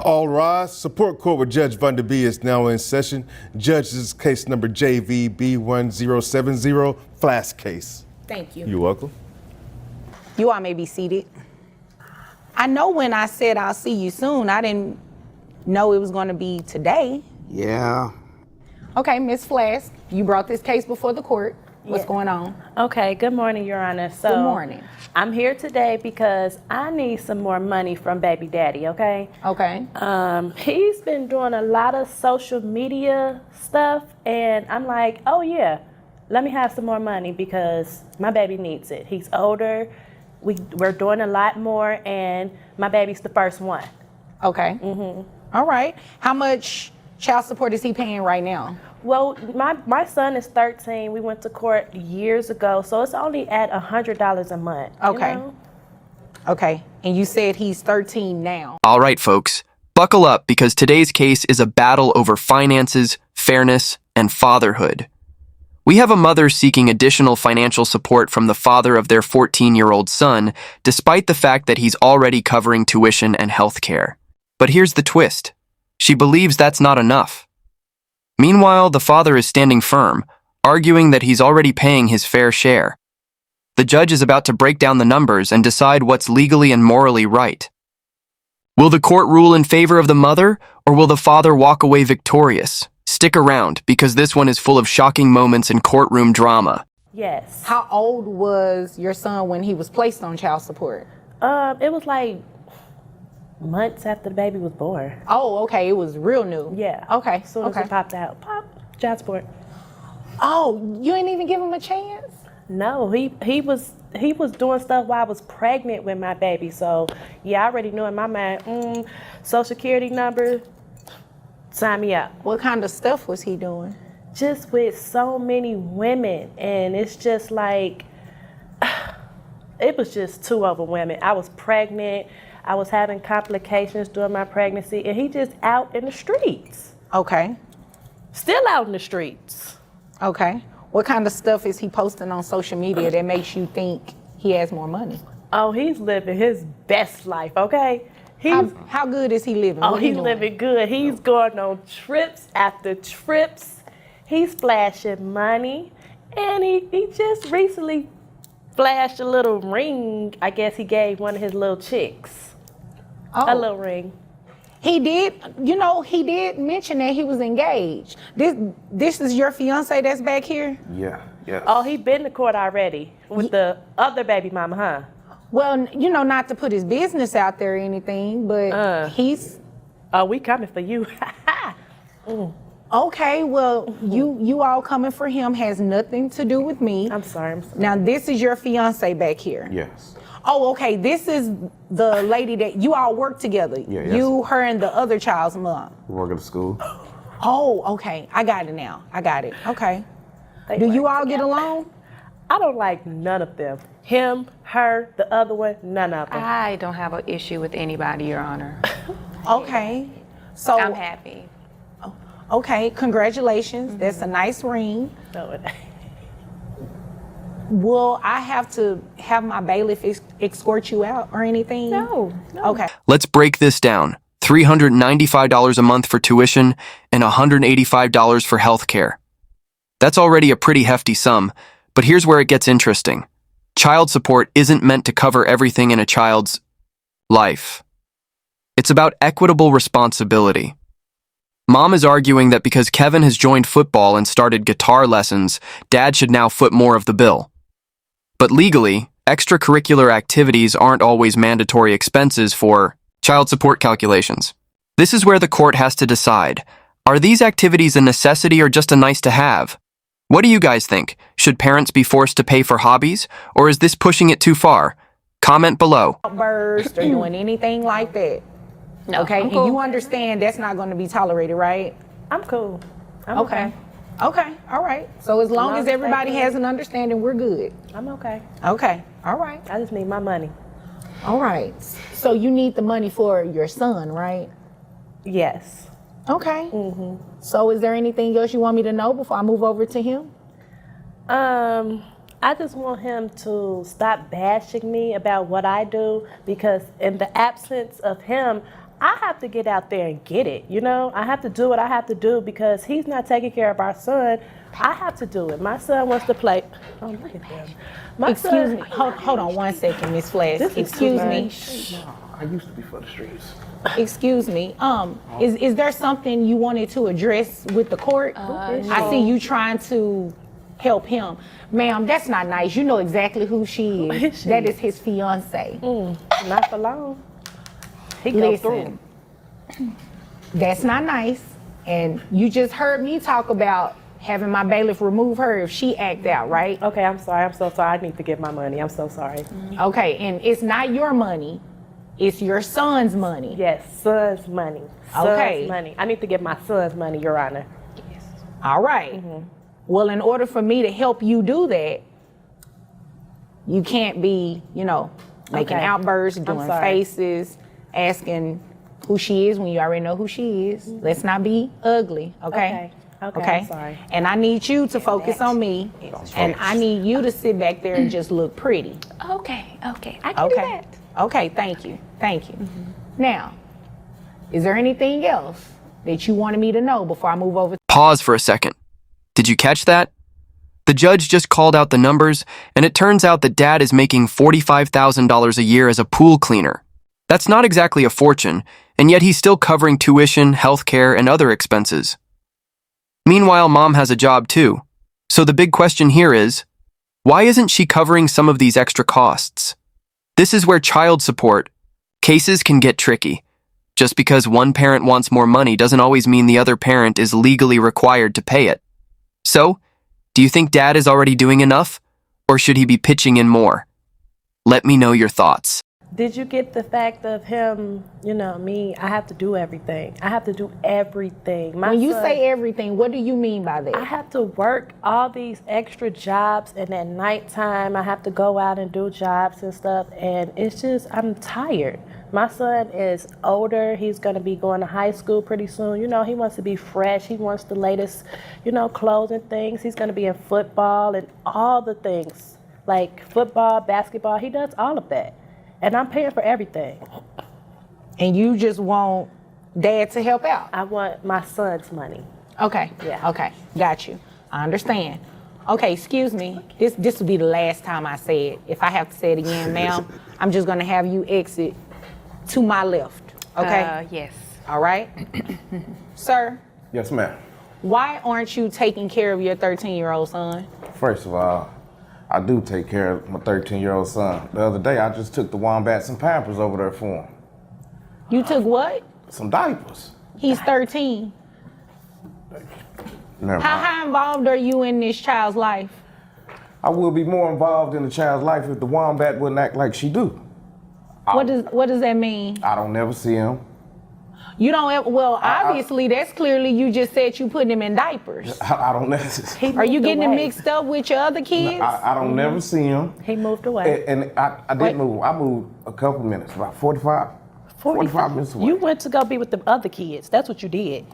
All rise. Support court with Judge Van Der Bee is now in session. Judge, this is case number JVB1070, Flask case. Thank you. You're welcome. You all may be seated. I know when I said I'll see you soon, I didn't know it was going to be today. Yeah. Okay, Ms. Flask, you brought this case before the court. What's going on? Okay, good morning, Your Honor. Good morning. I'm here today because I need some more money from baby daddy, okay? Okay. He's been doing a lot of social media stuff, and I'm like, oh yeah, let me have some more money because my baby needs it. He's older, we're doing a lot more, and my baby's the first one. Okay. All right. How much child support is he paying right now? Well, my son is 13. We went to court years ago, so it's only at $100 a month. Okay. You know? Okay. And you said he's 13 now. All right, folks, buckle up because today's case is a battle over finances, fairness, and fatherhood. We have a mother seeking additional financial support from the father of their 14-year-old son, despite the fact that he's already covering tuition and health care. But here's the twist. She believes that's not enough. Meanwhile, the father is standing firm, arguing that he's already paying his fair share. The judge is about to break down the numbers and decide what's legally and morally right. Will the court rule in favor of the mother, or will the father walk away victorious? Stick around, because this one is full of shocking moments and courtroom drama. Yes. How old was your son when he was placed on child support? It was like months after the baby was born. Oh, okay. It was real new. Yeah. Okay. As soon as it popped out, child support. Oh, you ain't even give him a chance? No, he was doing stuff while I was pregnant with my baby. So yeah, I already knew in my mind, social security number, sign me up. What kind of stuff was he doing? Just with so many women, and it's just like, it was just too overwhelming. I was pregnant. I was having complications during my pregnancy, and he just out in the streets. Okay. Still out in the streets. Okay. What kind of stuff is he posting on social media that makes you think he has more money? Oh, he's living his best life, okay? How good is he living? Oh, What he he's doing? living good. He's going on trips after trips. He's flashing money, and he just recently flashed a little ring. I guess he gave one of his little chicks. A little ring. He did, he did mention that he was engaged. This is your fiance that's back here? Yeah. Oh, he been to court already with the other baby mama, huh? Well, not to put his business out there or anything, but he's... Oh, we coming for you. Okay, well, you all coming for him has nothing to do with me. I'm sorry. Now, this is your fiance back here? Yes. Oh, okay, this is the lady that you all work together. Yeah, yes. You, her, and the other child's mom. We work at the school. Oh, okay, I got it now. I got it, okay. Do you all get along? I don't like none of them. Him, her, the other one, none of them. I don't have an issue with anybody, Your Honor. Okay, so... I'm happy. Okay, congratulations. That's a nice ring. No, it ain't. Will I have to have my bailiff escort you out or anything? No. Okay. Let's break this down. $395 a month for tuition and $185 for health care. That's already a pretty hefty sum, but here's where it gets interesting. Child support isn't meant to cover everything in a child's life. It's about equitable responsibility. Mom is arguing that because Kevin has joined football and started guitar lessons, Dad should now foot more of the bill. But legally, extracurricular activities aren't always mandatory expenses for child support calculations. This is where the court has to decide. Are these activities a necessity or just a nice to have? What do you guys think? Should parents be forced to pay for hobbies, or is this pushing it too far? Comment below. Outburst or doing anything like that. No, Okay, I'm and cool. you understand that's not going to be tolerated, right? I'm cool. I'm Okay, all right. So as long as everybody has an understanding, we're good. I'm okay. Okay, all right. I just need my money. All right. So you need the money for your son, right? Yes. Okay. So is there anything else you want me to know before I move over to him? I just want him to stop bashing me about what I do, because in the absence of him, I have to get out there and get it. I have to do what I have to do because he's not taking care of our son. I have to do it. My son wants to play. Oh, look at them. Excuse me. Hold on one second, Miss Flash. This is Excuse too me. much. I used to be for the streets. Excuse me. Is there something you wanted to address with the court? I see you trying to help him. Ma'am, that's not nice. You know exactly who she is. is she? That is his fiance. Not for long. He goes through. Listen, that's not nice. And you just heard me talk about having my bailiff remove her if she act out, right? Okay, I'm sorry. I'm so sorry. I need to get my money. I'm so sorry. Okay, and it's not your money. It's your son's money. Yes, son's money. Son's Okay. money. I need to get my son's money, Your Honor. All right. Well, in order for me to help you do that, you can't be, making Okay. outbursts, I'm doing sorry. faces, asking who she is when you already know who she is. Let's not be ugly, okay? Okay, I'm sorry. And I need you to focus on me, and I need you to sit back there and just look pretty. Okay, I can do Okay. that. Okay, thank you. Now, is there anything else that you wanted me to know before I move over? Pause for a second. Did you catch that? The judge just called out the numbers, and it turns out that Dad is making $45,000 a year as a pool cleaner. That's not exactly a fortune, and yet he's still covering tuition, healthcare, and other expenses. Meanwhile, Mom has a job too. So the big question here is, why isn't she covering some of these extra costs? This is where child support cases can get tricky. Just because one parent wants more money doesn't always mean the other parent is legally required to pay it. So, do you think Dad is already doing enough, or should he be pitching in more? Let me know your thoughts. Did you get the fact of him, me, I have to do everything. I have to do everything. When you say everything, what do you mean by I that? have to work all these extra jobs, and at nighttime I have to go out and do jobs and stuff, and it's just, I'm tired. My son is older. He's going to be going to high school pretty soon. He wants to be fresh. He wants the latest, clothes and things. He's going to be in football and all the things, like football, basketball. He does all of that. And I'm paying for everything. And you just want Dad to help out? I want my son's money. Okay. Yeah. Okay. Got you. I understand. Okay, excuse me. This will be the last time I say it. If I have to say it again, ma'am, I'm just gonna have you exit to my left. Okay? Yes. All right? Sir, Yes, ma'am. why aren't you taking care of your 13-year-old son? First of all, I do take care of my 13-year-old son. The other day, I just took the Wombats and Pampers over there for him. You took what? Some diapers. He's 13. Never mind. How involved are you in this child's life? I will be more involved in the child's life if the Wombat wouldn't act like she do. What does that mean? I don't never see him. You don't ever, well, obviously that's clearly you just said you put him in diapers. I don't never. Are you getting it away. mixed up with your other kids? I don't never see him. He moved away. And I did move. I moved a couple minutes, about 45 minutes away. You went to go be with the other kids. That's what you did.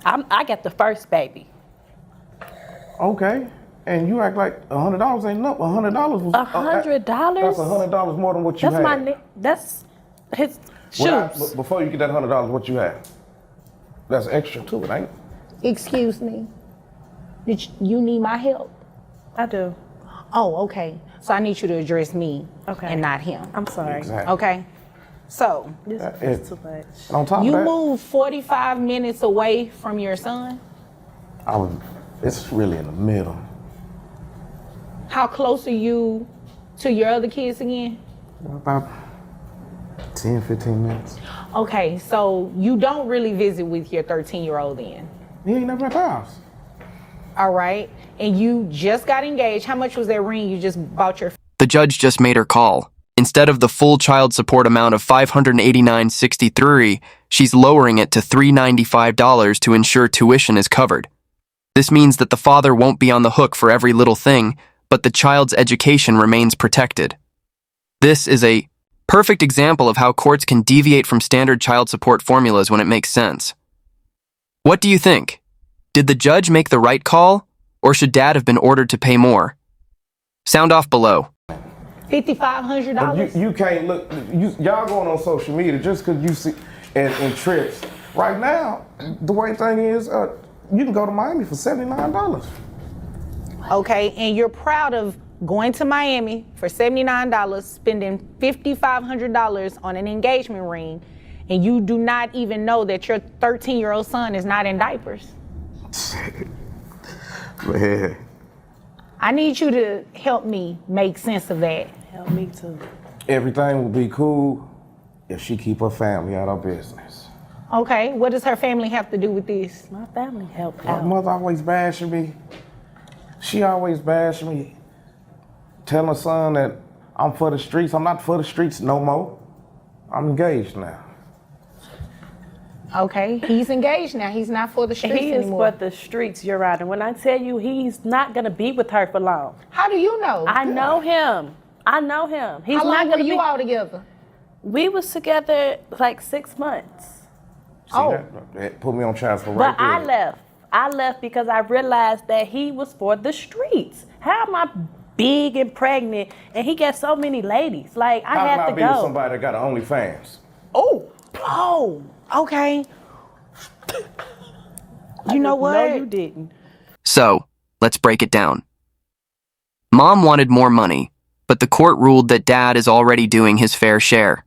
I got the first baby. Okay. And you act like $100 ain't nothing. $100 was $100? That's $100 more than what you had. That's his Well, shoes. before you get that $100, what you had? That's extra too, it ain't? Excuse me. Did you need my help? I do. Oh, okay. So I need you to address me and not him. I'm sorry. Exactly. Okay. So This it- is too much. And on top you of that, moved 45 minutes away from your son. it's really in the middle. How close are you to your other kids again? About 10, 15 minutes. Okay, so you don't really visit with your 13-year-old then. He ain't never at the house. All right. And you just got engaged. How much was that ring you just bought your The judge just made her call. Instead of the full child support amount of $589.63, she's lowering it to $395 to ensure tuition is covered. This means that the father won't be on the hook for every little thing, but the child's education remains protected. This is a perfect example of how courts can deviate from standard child support formulas when it makes sense. What do you think? Did the judge make the right call, or should Dad have been ordered to pay more? Sound off below. $5,500? But you can't look. Y'all going on social media just because you see and trips. Right now, the way thing is, you can go to Miami for $79. Okay, and you're proud of going to Miami for $79, spending $5,500 on an engagement ring, and you do not even know that your 13-year-old son is not in diapers. Man. I need you to help me make sense of that. Help me too. Everything will be cool if she keep her family out of business. Okay, what does her family have to do with this? My family helped My out. mother always bashing me. She always bashing me. Telling her son that I'm for the streets. I'm not for the streets no more. I'm engaged now. Okay, he's engaged now. He's not for the streets He is anymore. for the streets, Your Honor. When I tell you he's not gonna be with her for long. How do you know? I know him. I know him. He's How long not were gonna you be. all together? We was together like 6 months. See Oh. that put me on child support But right there. I left because I realized that he was for the streets. How am I big and pregnant and he got so many ladies? Like I How had can to I be with go. somebody that got an OnlyFans? Oh, okay. You know what? No, you didn't. So, let's break it down. Mom wanted more money, but the court ruled that Dad is already doing his fair share.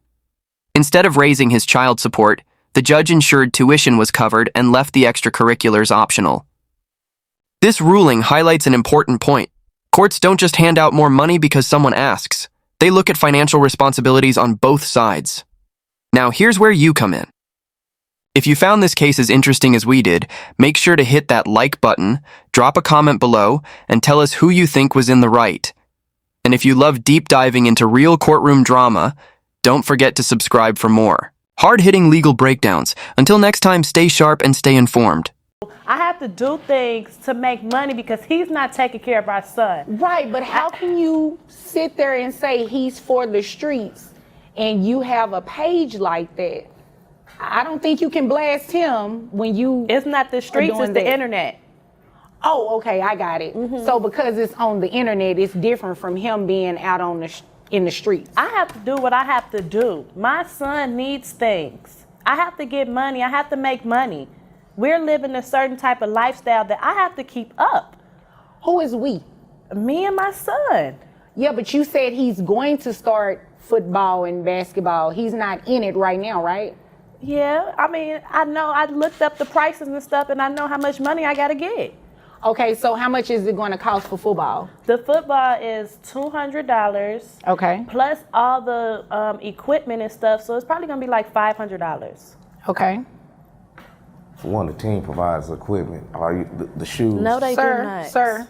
Instead of raising his child support, the judge ensured tuition was covered and left the extracurriculars optional. This ruling highlights an important point. Courts don't just hand out more money because someone asks. They look at financial responsibilities on both sides. Now, here's where you come in. If you found this case as interesting as we did, make sure to hit that like button, drop a comment below, and tell us who you think was in the right. And if you love deep diving into real courtroom drama, don't forget to subscribe for more hard-hitting legal breakdowns. Until next time, stay sharp and stay informed. I have to do things to make money because he's not taking care of our son. Right, but how can you sit there and say he's for the streets and you have a page like that? I don't think you can blast him when you. It's not the streets, doing it's the that. internet. Oh, okay, I got it. So because it's on the internet, it's different from him being out on in the streets. I have to do what I have to do. My son needs things. I have to get money. I have to make money. We're living a certain type of lifestyle that I have to keep up. Who is we? Me and my son. Yeah, but you said he's going to start football and basketball. He's not in it right now, right? Yeah, I mean, I know I looked up the prices and stuff and I know how much money I gotta get. Okay, so how much is it going to cost for football? The football is $200 Okay. plus all the equipment and stuff, so it's probably gonna be like $500. Okay. For one, the team provides the equipment, the shoes. No, they do not. Sir,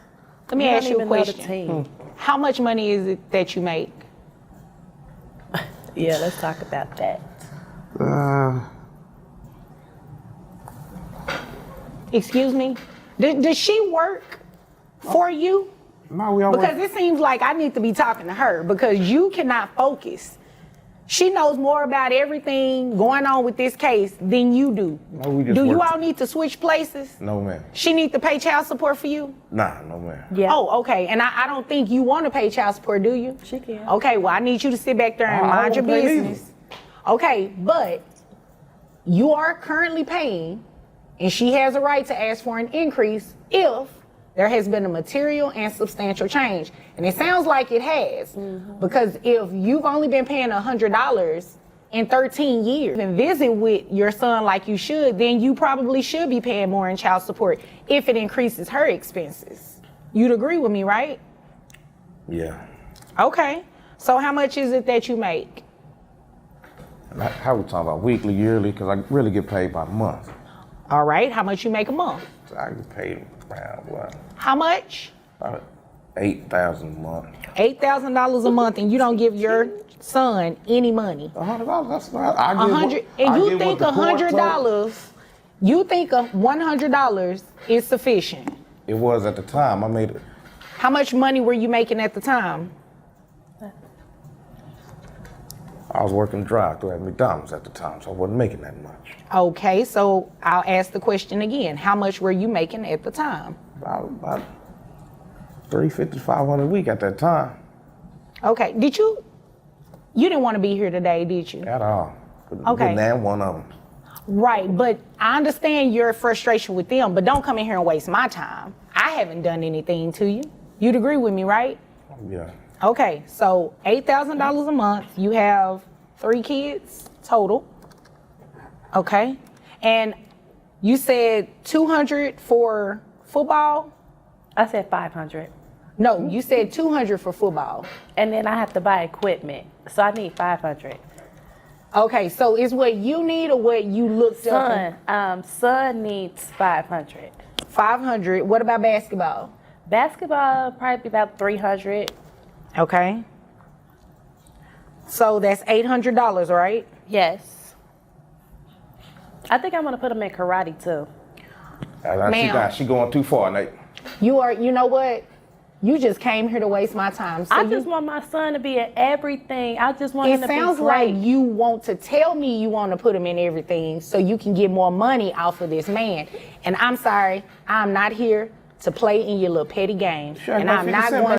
let me You ask don't you a even know the question. team. How much money is it that you make? Yeah, let's talk about that. Excuse me? Does she work for you? No, we all Because it seems like I need to be talking to her because you cannot focus. She knows more about everything going on with this case than you do. No, we just Do you work all need to switch places? No, man. She need to pay child support for you? Nah, no, man. Yeah. Oh, okay. And I don't think you want to pay child support, do you? She can. Okay, well, I need you to sit back there and I mind your don't pay business. Okay, but you are currently paying, and she has a right to ask for an increase if there has been a material and substantial change. And it sounds like it has, because if you've only been paying $100 in 13 years and visit with your son like you should, then you probably should be paying more in child support if it increases her expenses. You'd agree with me, right? Yeah. Okay. So how much is it that you make? How we talking about weekly, yearly? Because I really get paid by month. All right. How much you make a month? So I get paid around what? How much? About $8,000 a month. $8,000 a month, and you don't give your son any money. $100. That's not. I get $100, what- I and you get think what the court told- $100? You think $100 is sufficient? It was at the time. I made it. How much money were you making at the time? I was working drive-through at McDonald's at the time, so I wasn't making that much. Okay, so I'll ask the question again. How much were you making at the time? About $350, $500 a week at that time. Okay. You didn't want to be here today, did you? At all. Okay. Name one of them. Right, but I understand your frustration with them, but don't come in here and waste my time. I haven't done anything to you. You'd agree with me, right? Yeah. Okay, so $8,000 a month. You have 3 kids total. Okay, and you said 200 for football. I said 500. No, you said 200 for football. And then I have to buy equipment. So I need 500. Okay, so is what you need or what you looked up? Son needs 500. 500. What about basketball? Basketball probably about 300. Okay. So that's $800, right? Yes. I think I'm gonna put him in karate too. Ma'am. She going too far, Nate. You know what? You just came here to waste my time. So I just want my son to be in everything. I just want him it to be sounds great. like you want to tell me you want to put him in everything so you can get more money off of this man. And I'm sorry, I'm not here to play in your little petty games. Sure, and about I'm not 50 cent, going